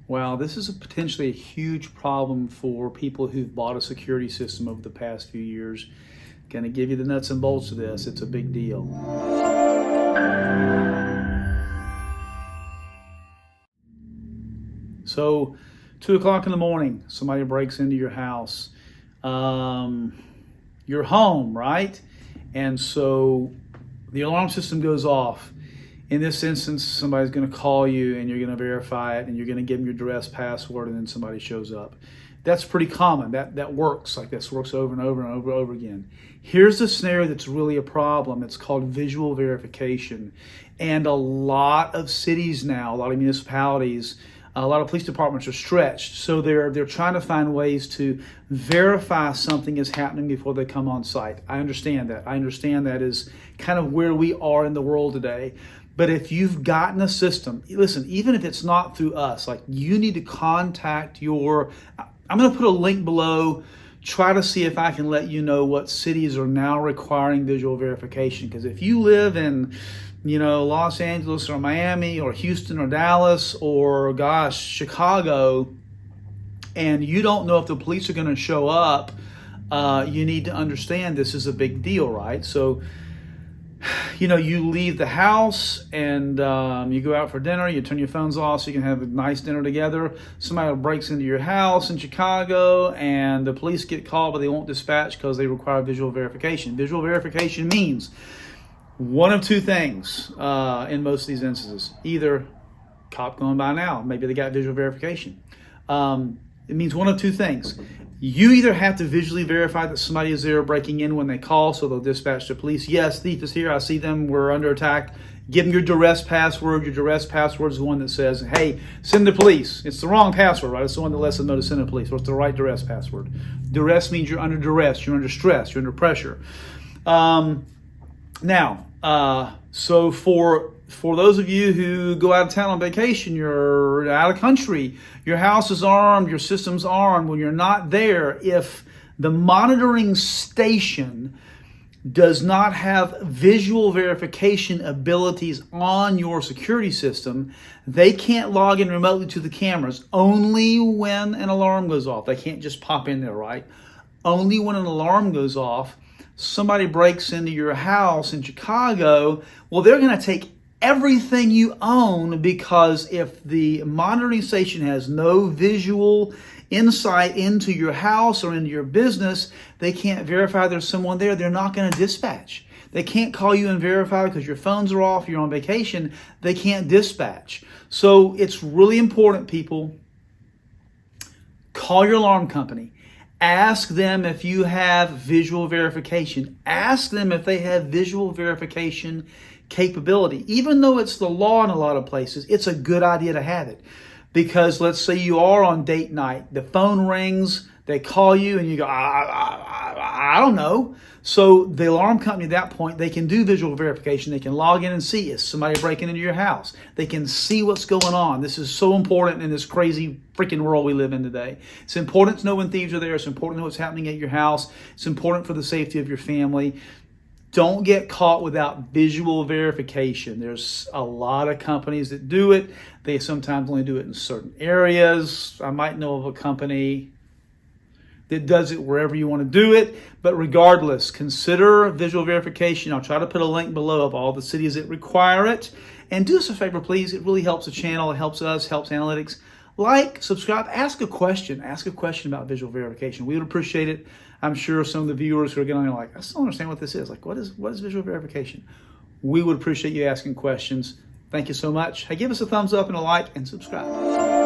Wow, this is potentially a huge problem for people who've bought a security system over the past few years. Going to give you the nuts and bolts of this. It's a big deal. So, 2 o'clock in the morning, somebody breaks into your house. Your home, right? And so the alarm system goes off. In this instance, somebody's going to call you and you're going to verify it and you're going to give them your duress password and then somebody shows up. That's pretty common. That works. Like this works over and over and over again. Here's the scenario that's really a problem. It's called visual verification. And a lot of cities now, a lot of municipalities, a lot of police departments are stretched. So they're trying to find ways to verify something is happening before they come on site. I understand that. I understand that is kind of where we are in the world today. But if you've gotten a system, listen, even if it's not through us, like you need to contact I'm going to put a link below. Try to see if I can let you know what cities are now requiring visual verification. Because if you live in, Los Angeles or Miami or Houston or Dallas or, Chicago, and you don't know if the police are going to show up, you need to understand this is a big deal, right? So, you leave the house and you go out for dinner, you turn your phones off so you can have a nice dinner together. Somebody breaks into your house in Chicago and the police get called, but they won't dispatch because they require visual verification. Visual verification means one of two things in most of these instances. Either cop going by now, maybe they got visual verification. It means one of two things. You either have to visually verify that somebody is there breaking in when they call, so they'll dispatch the police. Yes, thief is here. I see them. We're under attack. Give them your duress password. Your duress password is the one that says, hey, send the police. It's the wrong password, right? It's the one that lets them know to send the police. What's the right duress password? Duress means you're under duress. You're under stress. You're under pressure. So for those of you who go out of town on vacation, you're out of country, your house is armed, your system's armed. When you're not there, if the monitoring station does not have visual verification abilities on your security system, they can't log in remotely to the cameras. Only when an alarm goes off. They can't just pop in there, right? Only when an alarm goes off, somebody breaks into your house in Chicago, well, they're going to take everything you own, because if the monitoring station has no visual insight into your house or into your business, they can't verify there's someone there. They're not going to dispatch. They can't call you and verify because your phones are off, you're on vacation. They can't dispatch. So it's really important, people. Call your alarm company. Ask them if you have visual verification. Ask them if they have visual verification capability. Even though it's the law in a lot of places, it's a good idea to have it. Because let's say you are on date night, the phone rings, they call you and you go, I don't know. So the alarm company at that point, they can do visual verification. They can log in and see, is somebody breaking into your house? They can see what's going on. This is so important in this crazy freaking world we live in today. It's important to know when thieves are there. It's important to know what's happening at your house. It's important for the safety of your family. Don't get caught without visual verification. There's a lot of companies that do it. They sometimes only do it in certain areas. I might know of a company that does it wherever you want to do it. But regardless, consider visual verification. I'll try to put a link below of all the cities that require it. And do us a favor, please. It really helps the channel. It helps us, helps analytics. Like, subscribe, ask a question. Ask a question about visual verification. We would appreciate it. I'm sure some of the viewers who are getting on are like, I still don't understand what this is. Like, what is visual verification? We would appreciate you asking questions. Thank you so much. Hey, give us a thumbs up and a like and subscribe.